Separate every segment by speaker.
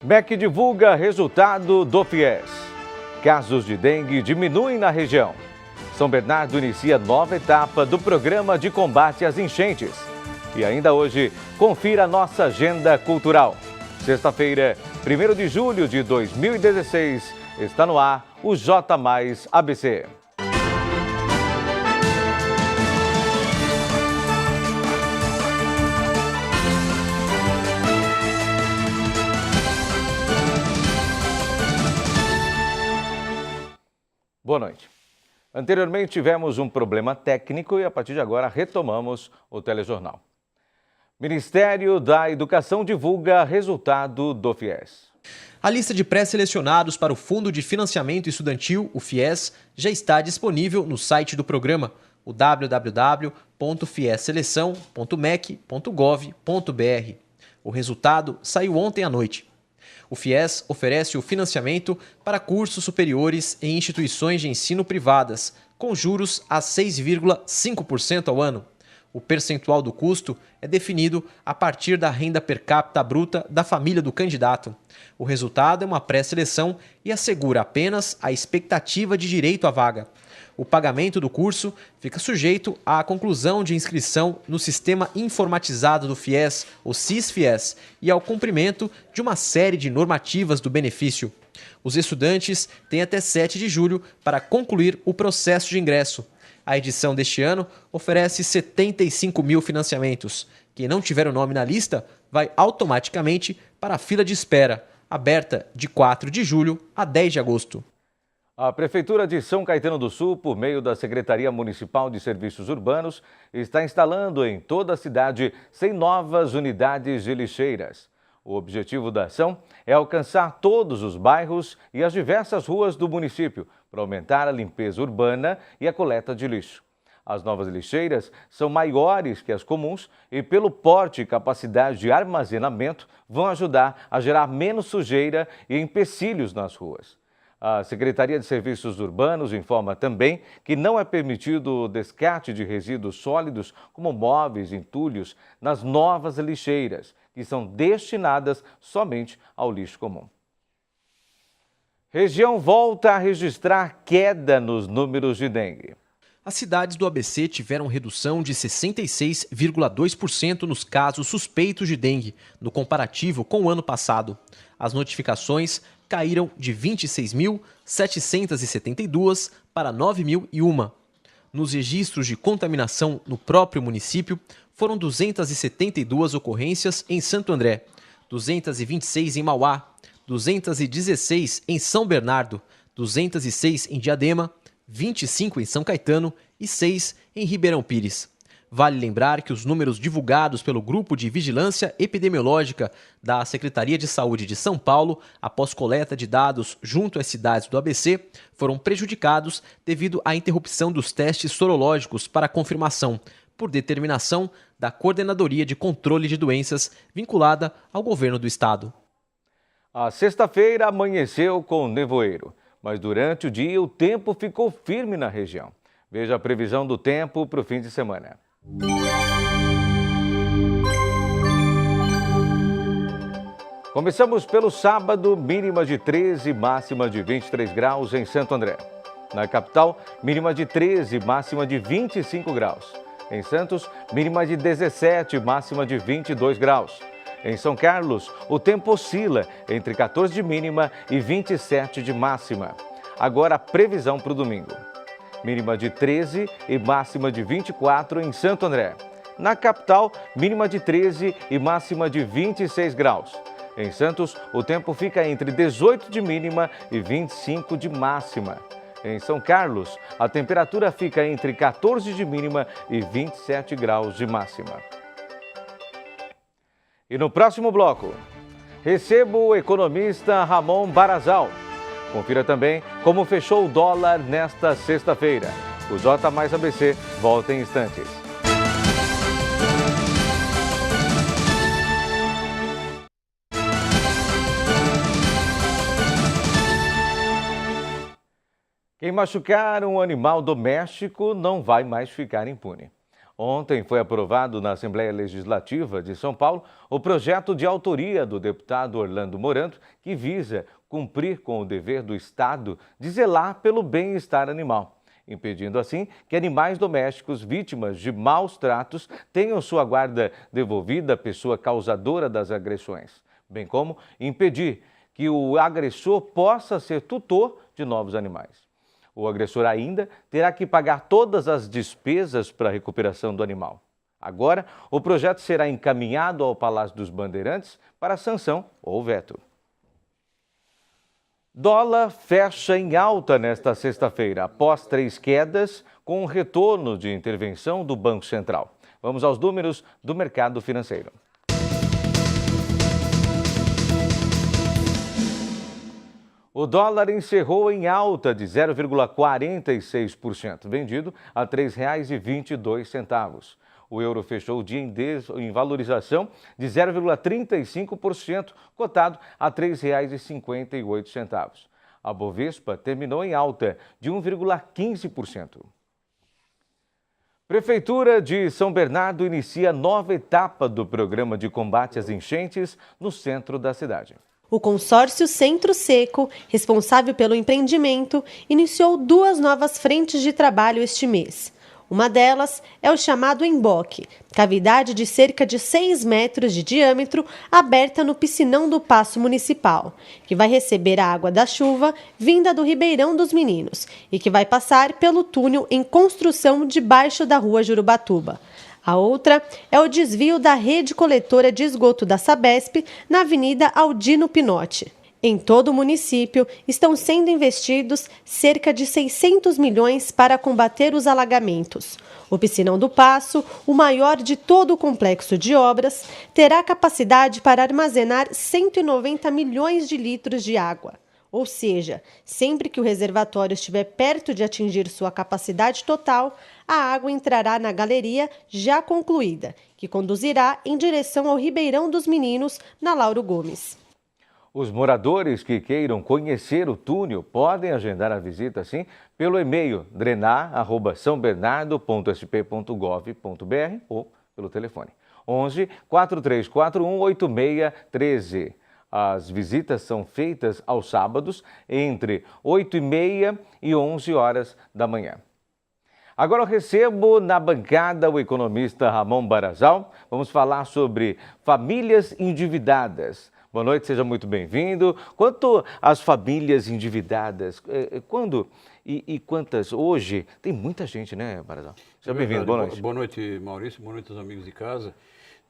Speaker 1: MEC divulga resultado do FIES. Casos de dengue diminuem na região. São Bernardo inicia nova etapa do programa de combate às enchentes. E ainda hoje, confira a nossa agenda cultural. Sexta-feira, 1º de julho de 2016, está no ar o J Mais ABC. Boa noite. Anteriormente tivemos um problema técnico e a partir de agora retomamos o telejornal. Ministério da Educação divulga resultado do FIES.
Speaker 2: A lista de pré-selecionados para o Fundo de Financiamento Estudantil, o FIES, já está disponível no site do programa, o www.fiesseleção.mec.gov.br. O resultado saiu ontem à noite. O FIES oferece o financiamento para cursos superiores em instituições de ensino privadas, com juros a 6,5% ao ano. O percentual do custo é definido a partir da renda per capita bruta da família do candidato. O resultado é uma pré-seleção e assegura apenas a expectativa de direito à vaga. O pagamento do curso fica sujeito à conclusão de inscrição no Sistema Informatizado do FIES, o SIS-FIES, e ao cumprimento de uma série de normativas do benefício. Os estudantes têm até 7 de julho para concluir o processo de ingresso. A edição deste ano oferece 75 mil financiamentos. Quem não tiver o nome na lista vai automaticamente para a fila de espera, aberta de 4 de julho a 10 de agosto.
Speaker 1: A Prefeitura de São Caetano do Sul, por meio da Secretaria Municipal de Serviços Urbanos, está instalando em toda a cidade 100 novas unidades de lixeiras. O objetivo da ação é alcançar todos os bairros e as diversas ruas do município para aumentar a limpeza urbana e a coleta de lixo. As novas lixeiras são maiores que as comuns e, pelo porte e capacidade de armazenamento, vão ajudar a gerar menos sujeira e empecilhos nas ruas. A Secretaria de Serviços Urbanos informa também que não é permitido o descarte de resíduos sólidos, como móveis e entulhos, nas novas lixeiras, que são destinadas somente ao lixo comum. Região volta a registrar queda nos números de dengue.
Speaker 2: As cidades do ABC tiveram redução de 66,2% nos casos suspeitos de dengue, no comparativo com o ano passado. As notificações caíram de 26.772 para 9.001. Nos registros de contaminação no próprio município, foram 272 ocorrências em Santo André, 226 em Mauá, 216 em São Bernardo, 206 em Diadema, 25 em São Caetano e 6 em Ribeirão Pires. Vale lembrar que os números divulgados pelo Grupo de Vigilância Epidemiológica da Secretaria de Saúde de São Paulo, após coleta de dados junto às cidades do ABC, foram prejudicados devido à interrupção dos testes sorológicos para confirmação, por determinação da Coordenadoria de Controle de Doenças vinculada ao governo do estado.
Speaker 1: A sexta-feira amanheceu com nevoeiro, mas durante o dia o tempo ficou firme na região. Veja a previsão do tempo para o fim de semana. Começamos pelo sábado, mínima de 13, máxima de 23 graus em Santo André. Na capital, mínima de 13, máxima de 25 graus. Em Santos, mínima de 17, máxima de 22 graus. Em São Carlos, o tempo oscila entre 14 de mínima e 27 de máxima. Agora a previsão para o domingo. Mínima de 13 e máxima de 24 em Santo André. Na capital, mínima de 13 e máxima de 26 graus. Em Santos, o tempo fica entre 18 de mínima e 25 de máxima. Em São Carlos, a temperatura fica entre 14 de mínima e 27 graus de máxima. E no próximo bloco, recebo o economista Ramon Barazal. Confira também como fechou o dólar nesta sexta-feira. O J Mais ABC volta em instantes. Quem machucar um animal doméstico não vai mais ficar impune. Ontem foi aprovado na Assembleia Legislativa de São Paulo o projeto de autoria do deputado Orlando Moranto, que visa cumprir com o dever do Estado de zelar pelo bem-estar animal, impedindo assim que animais domésticos vítimas de maus tratos tenham sua guarda devolvida à pessoa causadora das agressões, bem como impedir que o agressor possa ser tutor de novos animais. O agressor ainda terá que pagar todas as despesas para a recuperação do animal. Agora, o projeto será encaminhado ao Palácio dos Bandeirantes para sanção ou veto. Dólar fecha em alta nesta sexta-feira, após 3 quedas, com um retorno de intervenção do Banco Central. Vamos aos números do mercado financeiro. O dólar encerrou em alta de 0,46%, vendido a R$ 3,22. O euro fechou o dia em valorização de 0,35%, cotado a R$ 3,58. A Bovespa terminou em alta de 1,15%. Prefeitura de São Bernardo inicia nova etapa do programa de combate às enchentes no centro da cidade.
Speaker 3: O consórcio Centro Seco, responsável pelo empreendimento, iniciou 2 novas frentes de trabalho este mês. Uma delas é o chamado emboque, cavidade de cerca de 6 metros de diâmetro aberta no piscinão do Paço Municipal, que vai receber a água da chuva vinda do Ribeirão dos Meninos e que vai passar pelo túnel em construção debaixo da Rua Jurubatuba. A outra é o desvio da rede coletora de esgoto da Sabesp na Avenida Aldino Pinotti. Em todo o município, estão sendo investidos cerca de 600 milhões para combater os alagamentos. O Piscinão do Paço, o maior de todo o complexo de obras, terá capacidade para armazenar 190 milhões de litros de água. Ou seja, sempre que o reservatório estiver perto de atingir sua capacidade total, a água entrará na galeria já concluída, que conduzirá em direção ao Ribeirão dos Meninos, na Lauro Gomes.
Speaker 1: Os moradores que queiram conhecer o túnel podem agendar a visita, sim, pelo e-mail drenar@sambernardo.sp.gov.br ou pelo telefone 11 4341 8613. As visitas são feitas aos sábados entre 8h30 e 11 horas da manhã. Agora eu recebo na bancada o economista Ramon Barazal. Vamos falar sobre famílias endividadas. Boa noite, seja muito bem-vindo. Quanto às famílias endividadas, quando e quantas hoje? Tem muita gente, né, Barazal? Seja bem-vindo, boa noite.
Speaker 4: Boa noite, Maurício, boa noite aos amigos de casa.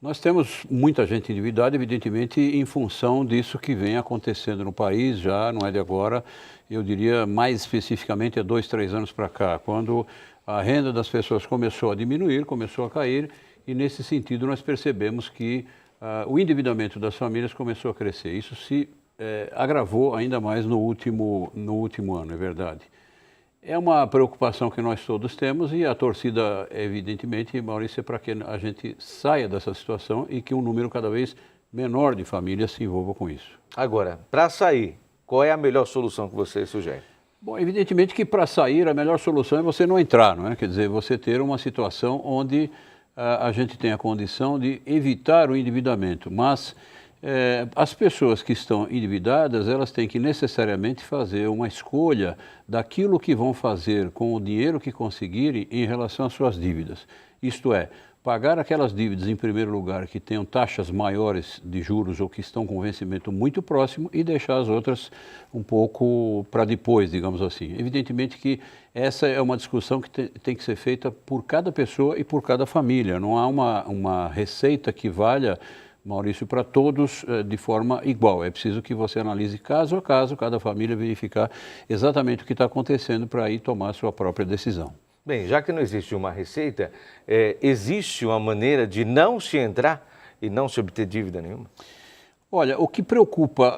Speaker 4: Nós temos muita gente endividada, evidentemente, em função disso que vem acontecendo no país, já não é de agora, eu diria mais especificamente há 2, 3 anos para cá, quando a renda das pessoas começou a diminuir, começou a cair, e nesse sentido nós percebemos que o endividamento das famílias começou a crescer. Isso se agravou ainda mais no último ano, é verdade. É uma preocupação que nós todos temos e a torcida, evidentemente, Maurício, é para que a gente saia dessa situação e que um número cada vez menor de famílias se envolva com isso.
Speaker 1: Agora, para sair, qual é a melhor solução que você sugere?
Speaker 4: Bom, evidentemente que para sair a melhor solução é você não entrar, não é? Quer dizer, você ter uma situação onde a gente tem a condição de evitar o endividamento, mas as pessoas que estão endividadas, elas têm que necessariamente fazer uma escolha daquilo que vão fazer com o dinheiro que conseguirem em relação às suas dívidas. Isto é, pagar aquelas dívidas em primeiro lugar que tenham taxas maiores de juros ou que estão com vencimento muito próximo e deixar as outras um pouco para depois, digamos assim. Evidentemente que essa é uma discussão que tem que ser feita por cada pessoa e por cada família. Não há uma receita que valha, Maurício, para todos de forma igual. É preciso que você analise caso a caso, cada família verificar exatamente o que está acontecendo para aí tomar a sua própria decisão.
Speaker 1: Bem, já que não existe uma receita, existe uma maneira de não se entrar e não se obter dívida nenhuma?
Speaker 4: Olha, o que preocupa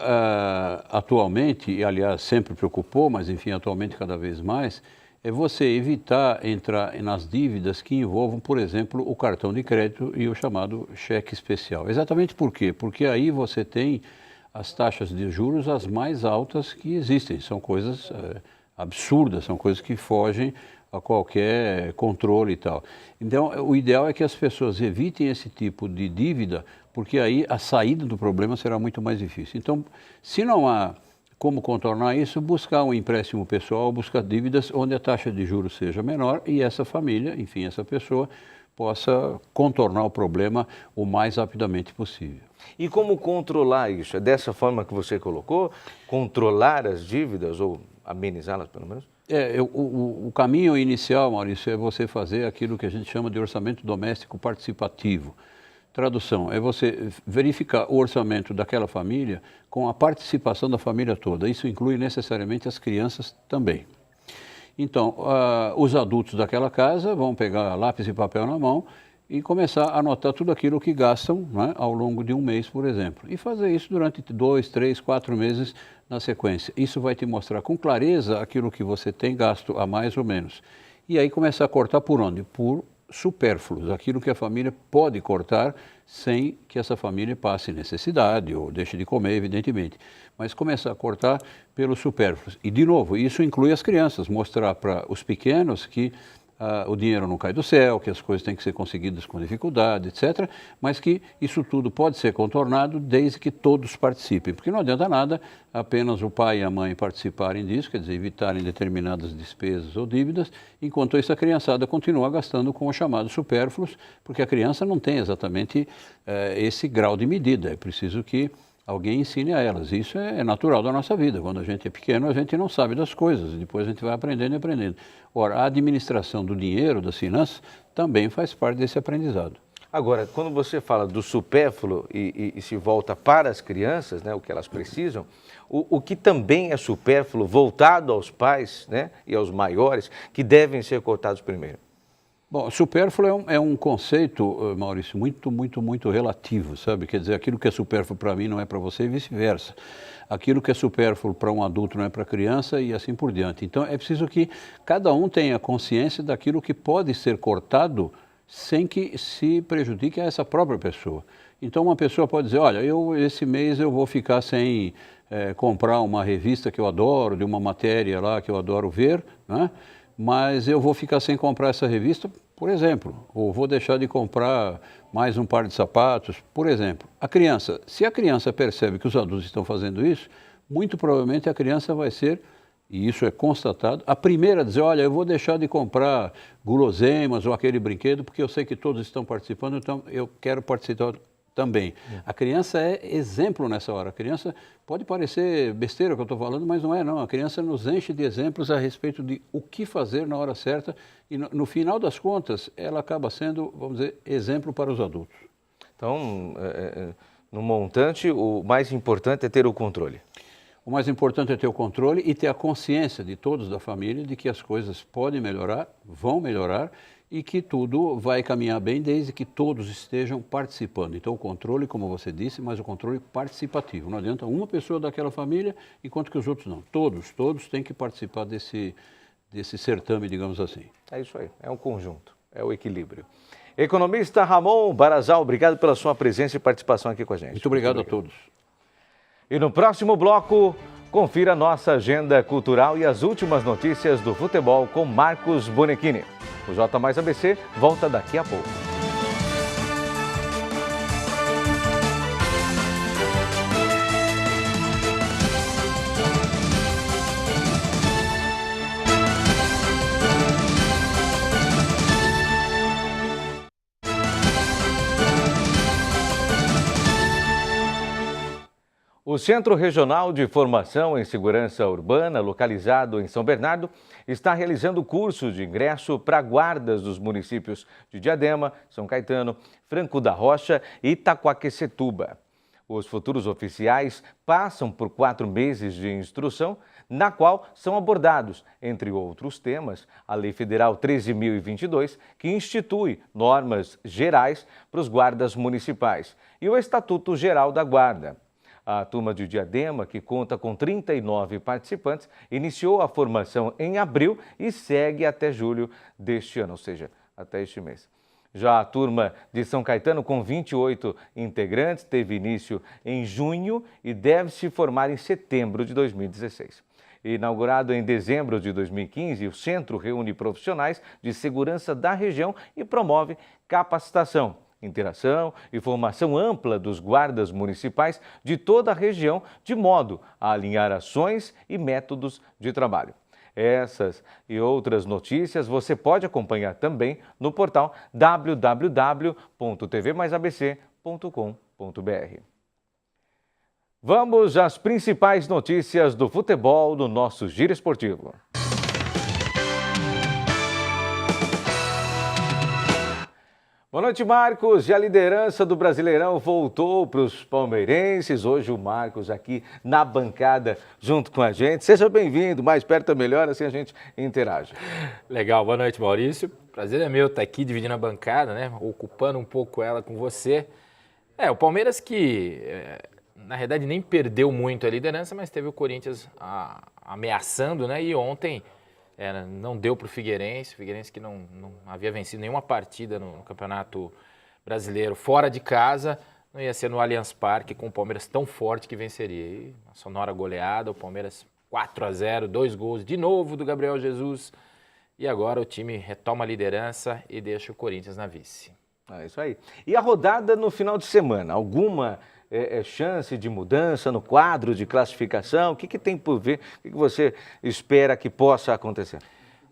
Speaker 4: atualmente, e aliás sempre preocupou, mas enfim atualmente cada vez mais, é você evitar entrar nas dívidas que envolvam, por exemplo, o cartão de crédito e o chamado cheque especial. Exatamente por quê? Porque aí você tem as taxas de juros as mais altas que existem. São coisas absurdas, são coisas que fogem a qualquer controle e tal. Então, o ideal é que as pessoas evitem esse tipo de dívida, porque aí a saída do problema será muito mais difícil. Então, se não há como contornar isso, buscar um empréstimo pessoal, buscar dívidas onde a taxa de juros seja menor e essa família, enfim, essa pessoa, possa contornar o problema o mais rapidamente possível.
Speaker 1: E como controlar isso? É dessa forma que você colocou? Controlar as dívidas ou amenizá-las, pelo menos?
Speaker 4: O caminho inicial, Maurício, é você fazer aquilo que a gente chama de orçamento doméstico participativo. Tradução, é você verificar o orçamento daquela família com a participação da família toda. Isso inclui necessariamente as crianças também. Então, os adultos daquela casa vão pegar lápis e papel na mão e começar a anotar tudo aquilo que gastam, né, ao longo de um mês, por exemplo. E fazer isso durante 2, 3, 4 meses na sequência. Isso vai te mostrar com clareza aquilo que você tem gasto a mais ou menos. E aí começar a cortar por onde? Por supérfluos, aquilo que a família pode cortar sem que essa família passe necessidade ou deixe de comer, evidentemente. Mas começar a cortar pelos supérfluos. E, de novo, isso inclui as crianças, mostrar para os pequenos que o dinheiro não cai do céu, que as coisas têm que ser conseguidas com dificuldade, etc., mas que isso tudo pode ser contornado desde que todos participem, porque não adianta nada apenas o pai e a mãe participarem disso, quer dizer, evitarem determinadas despesas ou dívidas, enquanto essa criançada continua gastando com os chamados supérfluos, porque a criança não tem exatamente esse grau de medida, é preciso que alguém ensine a elas. Isso é natural da nossa vida. Quando a gente é pequeno, a gente não sabe das coisas. Depois a gente vai aprendendo e aprendendo. Ora, a administração do dinheiro, das finanças, também faz parte desse aprendizado.
Speaker 1: Agora, quando você fala do supérfluo e se volta para as crianças, né, o que elas precisam, o que também é supérfluo voltado aos pais, né, e aos maiores, que devem ser cortados primeiro?
Speaker 4: Bom, supérfluo é um conceito, Maurício, muito relativo, sabe? Quer dizer, aquilo que é supérfluo para mim não é para você e vice-versa. Aquilo que é supérfluo para um adulto não é para a criança e assim por diante. Então, é preciso que cada um tenha consciência daquilo que pode ser cortado sem que se prejudique a essa própria pessoa. Então, uma pessoa pode dizer, olha, esse mês eu vou ficar sem comprar uma revista que eu adoro, de uma matéria lá que eu adoro ver, né? Mas eu vou ficar sem comprar essa revista, por exemplo, ou vou deixar de comprar mais um par de sapatos, por exemplo. Se a criança percebe que os adultos estão fazendo isso, muito provavelmente a criança vai ser, e isso é constatado, a primeira a dizer, olha, eu vou deixar de comprar guloseimas ou aquele brinquedo, porque eu sei que todos estão participando, então eu quero participar também. A criança é exemplo nessa hora. A criança pode parecer besteira o que eu estou falando, mas não é não. A criança nos enche de exemplos a respeito de o que fazer na hora certa e no final das contas ela acaba sendo, vamos dizer, exemplo para os adultos.
Speaker 1: Então, no montante, o mais importante é ter o controle.
Speaker 4: O mais importante é ter o controle e ter a consciência de todos da família de que as coisas podem melhorar, vão melhorar, e que tudo vai caminhar bem desde que todos estejam participando. Então, o controle, como você disse, mas o controle participativo. Não adianta uma pessoa daquela família, enquanto que os outros não. Todos têm que participar desse certame, digamos assim.
Speaker 1: É isso aí, é um conjunto, é o equilíbrio. Economista Ramon Barazal, obrigado pela sua presença e participação aqui com a gente.
Speaker 4: Muito obrigado a todos.
Speaker 1: E no próximo bloco, confira nossa agenda cultural e as últimas notícias do futebol com Marcos Bonechini. O J mais ABC volta daqui a pouco. O Centro Regional de Formação em Segurança Urbana, localizado em São Bernardo, está realizando curso de ingresso para guardas dos municípios de Diadema, São Caetano, Franco da Rocha e Itaquaquecetuba. Os futuros oficiais passam por 4 meses de instrução, na qual são abordados, entre outros temas, a Lei Federal 13.022, que institui normas gerais para os guardas municipais, e o Estatuto Geral da Guarda. A turma de Diadema, que conta com 39 participantes, iniciou a formação em abril e segue até julho deste ano, ou seja, até este mês. Já a turma de São Caetano, com 28 integrantes, teve início em junho e deve se formar em setembro de 2016. Inaugurado em dezembro de 2015, o centro reúne profissionais de segurança da região e promove capacitação, interação e formação ampla dos guardas municipais de toda a região, de modo a alinhar ações e métodos de trabalho. Essas e outras notícias você pode acompanhar também no portal www.tvmaisabc.com.br. Vamos às principais notícias do futebol no nosso Giro Esportivo. Boa noite, Marcos. E a liderança do Brasileirão voltou para os palmeirenses. Hoje o Marcos aqui na bancada junto com a gente. Seja bem-vindo, mais perto é melhor, assim a gente interage.
Speaker 5: Legal, boa noite, Maurício. Prazer é meu estar aqui dividindo a bancada, né? Ocupando um pouco ela com você. O Palmeiras que, na realidade, nem perdeu muito a liderança, mas teve o Corinthians ameaçando, né? E ontem não deu para o Figueirense que não havia vencido nenhuma partida no Campeonato Brasileiro fora de casa, não ia ser no Allianz Parque com o Palmeiras tão forte que venceria. E uma sonora goleada, o Palmeiras 4-0, 2 gols de novo do Gabriel Jesus, e agora o time retoma a liderança e deixa o Corinthians na vice.
Speaker 1: É isso aí. E a rodada no final de semana, alguma chance de mudança no quadro de classificação? O que tem por ver? O que você espera que possa acontecer?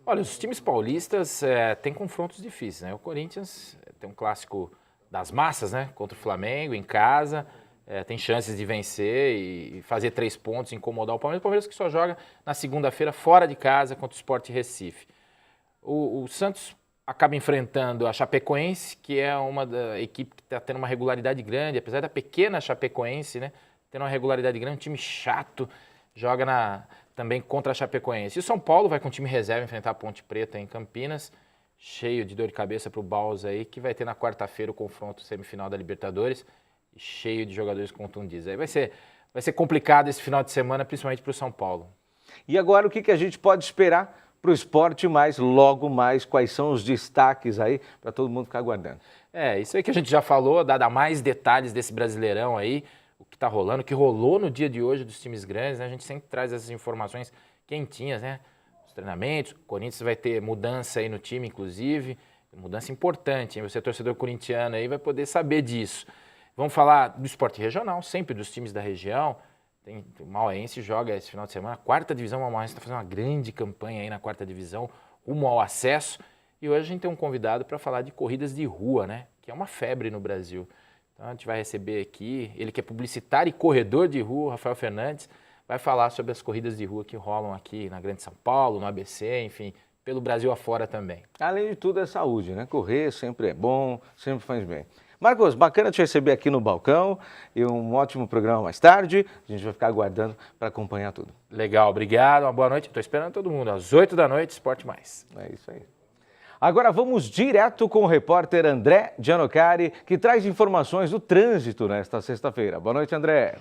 Speaker 5: Olha, os times paulistas têm confrontos difíceis, né? O Corinthians tem um clássico das massas, né? Contra o Flamengo, em casa, tem chances de vencer e fazer 3 pontos, incomodar o Palmeiras. O Palmeiras que só joga na segunda-feira fora de casa contra o Sport Recife. O Santos acaba enfrentando a Chapecoense, que é uma da equipe que está tendo uma regularidade grande, apesar da pequena Chapecoense, né, tendo uma regularidade grande, um time chato, joga também contra a Chapecoense. E o São Paulo vai com o time reserva enfrentar a Ponte Preta em Campinas, cheio de dor de cabeça para o Baus aí, que vai ter na quarta-feira o confronto semifinal da Libertadores, cheio de jogadores contundidos. Aí vai ser complicado esse final de semana, principalmente para o São Paulo.
Speaker 1: E agora o que a gente pode esperar para o esporte logo mais? Quais são os destaques aí para todo mundo ficar aguardando?
Speaker 5: Isso aí que a gente já falou, dá mais detalhes desse Brasileirão aí, o que está rolando, o que rolou no dia de hoje dos times grandes, né? A gente sempre traz essas informações quentinhas, né? Os treinamentos, o Corinthians vai ter mudança aí no time, inclusive, mudança importante, hein? Você, torcedor corintiano aí, vai poder saber disso. Vamos falar do esporte regional, sempre dos times da região. O Mauaense joga esse final de semana, a 4ª divisão, o Mauaense está fazendo uma grande campanha aí na 4ª divisão, rumo ao acesso. E hoje a gente tem um convidado para falar de corridas de rua, né? Que é uma febre no Brasil. Então a gente vai receber aqui, ele que é publicitário e corredor de rua, o Rafael Fernandes, vai falar sobre as corridas de rua que rolam aqui na Grande São Paulo, no ABC, enfim, pelo Brasil afora também.
Speaker 1: Além de tudo é saúde, né? Correr sempre é bom, sempre faz bem. Marcos, bacana te receber aqui no balcão e um ótimo programa mais tarde. A gente vai ficar aguardando para acompanhar tudo.
Speaker 5: Legal, obrigado, uma boa noite. Estou esperando todo mundo, às 8 da noite, Esporte Mais.
Speaker 1: É isso aí. Agora vamos direto com o repórter André Gianocari, que traz informações do trânsito nesta sexta-feira. Boa noite, André.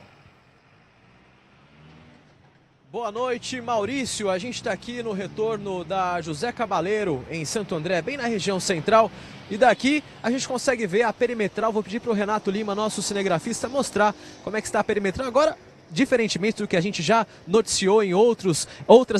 Speaker 2: Boa noite, Maurício. A gente está aqui no retorno da José Cabaleiro, em Santo André, bem na região central. E daqui a gente consegue ver a perimetral. Vou pedir para o Renato Lima, nosso cinegrafista, mostrar como é que está a perimetral. Agora, diferentemente do que a gente já noticiou em outras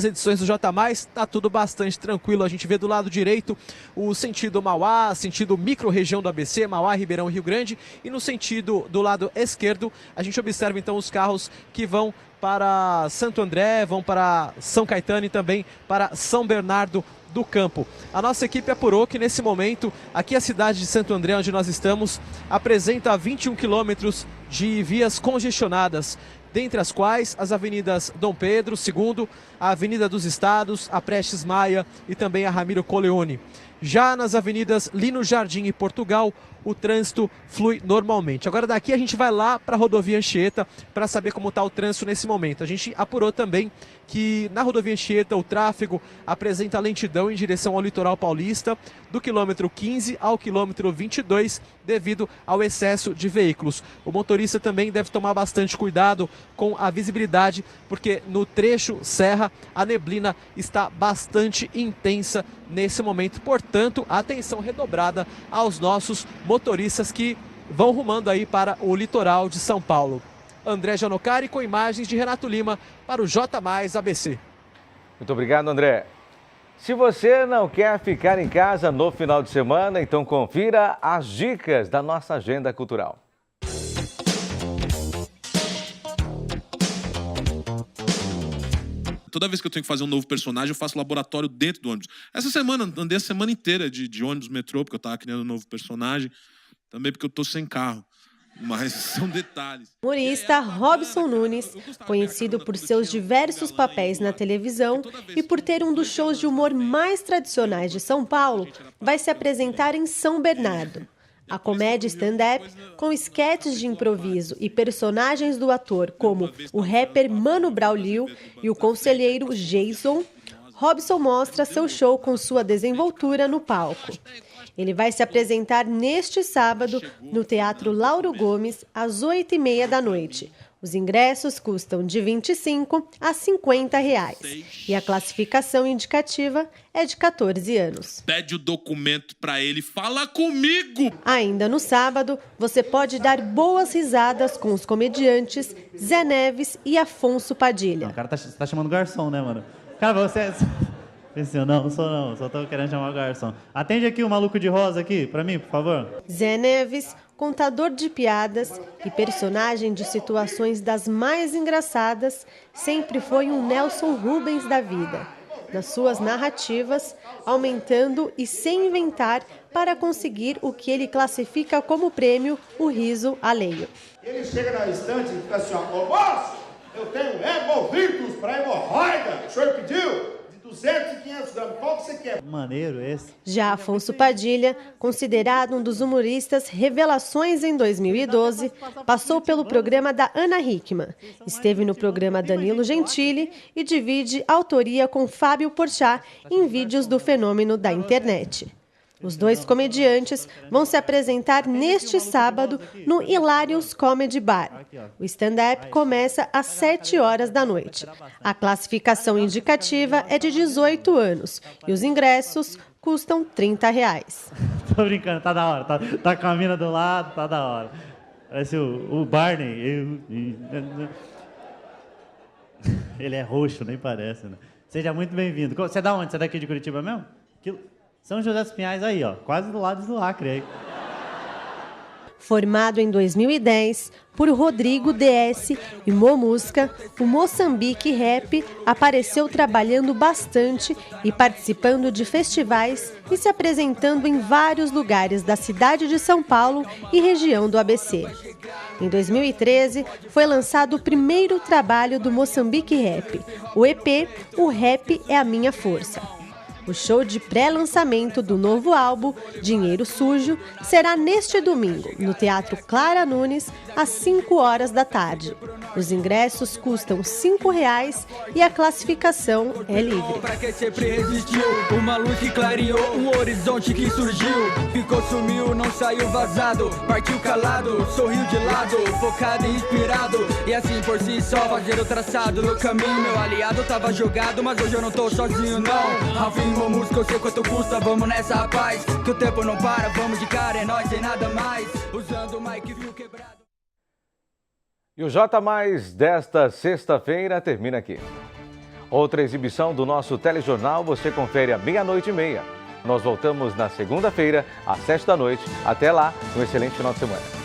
Speaker 2: edições do J+, está tudo bastante tranquilo. A gente vê do lado direito o sentido Mauá, sentido micro-região do ABC, Mauá, Ribeirão, Rio Grande. E no sentido do lado esquerdo, a gente observa então os carros que vão para Santo André, vão para São Caetano e também para São Bernardo do Campo. A nossa equipe apurou que nesse momento, aqui a cidade de Santo André, onde nós estamos, apresenta 21 quilômetros de vias congestionadas, dentre as quais as avenidas Dom Pedro II, a Avenida dos Estados, a Prestes Maia e também a Ramiro Coleone. Já nas avenidas Lino Jardim e Portugal, o trânsito flui normalmente. Agora daqui a gente vai lá para a rodovia Anchieta para saber como está o trânsito nesse momento. A gente apurou também que na rodovia Anchieta o tráfego apresenta lentidão em direção ao litoral paulista do quilômetro 15 ao quilômetro 22 devido ao excesso de veículos. O motorista também deve tomar bastante cuidado com a visibilidade porque no trecho Serra a neblina está bastante intensa nesse momento. Portanto, atenção redobrada aos nossos motoristas que vão rumando aí para o litoral de São Paulo. André Gianocari com imagens de Renato Lima para o J+, ABC.
Speaker 1: Muito obrigado, André. Se você não quer ficar em casa no final de semana, então confira as dicas da nossa agenda cultural.
Speaker 6: Toda vez que eu tenho que fazer um novo personagem, eu faço laboratório dentro do ônibus. Essa semana, andei a semana inteira de ônibus metrô, porque eu estava criando um novo personagem. Também porque eu estou sem carro. Mas são detalhes.
Speaker 3: O humorista Robson Nunes, conhecido por seus diversos papéis na televisão e por ter um dos shows de humor mais tradicionais de São Paulo, vai se apresentar em São Bernardo. A comédia stand-up, com esquetes de improviso e personagens do ator como o rapper Mano Braulio e o conselheiro Jason, Robson mostra seu show com sua desenvoltura no palco. Ele vai se apresentar neste sábado no Teatro Lauro Gomes, às 8h30 da noite. Os ingressos custam de R$ 25 a R$ 50 e a classificação indicativa é de 14 anos.
Speaker 6: Pede o documento para ele, fala comigo!
Speaker 3: Ainda no sábado, você pode dar boas risadas com os comediantes Zé Neves e Afonso Padilha.
Speaker 7: Não, o cara tá chamando garçom, né, mano? Cara, você... Pensei, não sou não, só tô querendo chamar o garçom. Atende aqui o maluco de rosa aqui, pra mim, por favor.
Speaker 3: Zé Neves, contador de piadas e personagem de situações das mais engraçadas, sempre foi um Nelson Rubens da vida. Nas suas narrativas, aumentando e sem inventar para conseguir o que ele classifica como prêmio, o riso alheio.
Speaker 8: Ele chega na estante e fica assim, ó, ô moço, eu tenho Hemovitus para hemorroida, o senhor pediu? 200 e 500 gramas, qual que você quer?
Speaker 7: Maneiro esse.
Speaker 3: Já Afonso Padilha, considerado um dos humoristas revelações em 2012, passou pelo programa da Ana Hickman, esteve no programa Danilo Gentili e divide autoria com Fábio Porchat em vídeos do fenômeno da internet. Os dois comediantes vão se apresentar neste sábado no Hilários Comedy Bar. O stand-up começa às 7h da noite. A classificação indicativa é de 18 anos e os ingressos custam R$ 30.
Speaker 7: Tô brincando, tá da hora. Tá com a mina do lado, tá da hora. Parece o Barney. Ele é roxo, nem parece, né? Seja muito bem-vindo. Você é da onde? Você é daqui de Curitiba mesmo? São José dos Pinhais aí, ó, quase do lado do Acre aí.
Speaker 3: Formado em 2010 por Rodrigo DS e Momusca, o Moçambique Rap apareceu trabalhando bastante e participando de festivais e se apresentando em vários lugares da cidade de São Paulo e região do ABC. Em 2013, foi lançado o primeiro trabalho do Moçambique Rap, o EP O Rap é a Minha Força. O show de pré-lançamento do novo álbum, Dinheiro Sujo, será neste domingo, no Teatro Clara Nunes, às 5h da tarde. Os ingressos custam R$ 5 e a classificação é livre.
Speaker 9: Pra que sempre resistiu, uma luz que clareou, um horizonte que surgiu. Ficou, sumiu, não saiu vazado, partiu calado, sorriu de lado, focado e inspirado. E assim por si só, fazer o traçado no caminho. Meu aliado tava jogado, mas hoje eu não tô sozinho, não. Uma música, eu sei quanto custa, vamos nessa, rapaz. Que o tempo não para, vamos de cara, é nóis, sem nada mais. Usando o mic, viu quebrado.
Speaker 1: E o J Mais desta sexta-feira termina aqui. Outra exibição do nosso telejornal você confere à 00h30. Nós voltamos na segunda-feira, às 7h. Até lá, um excelente final de semana.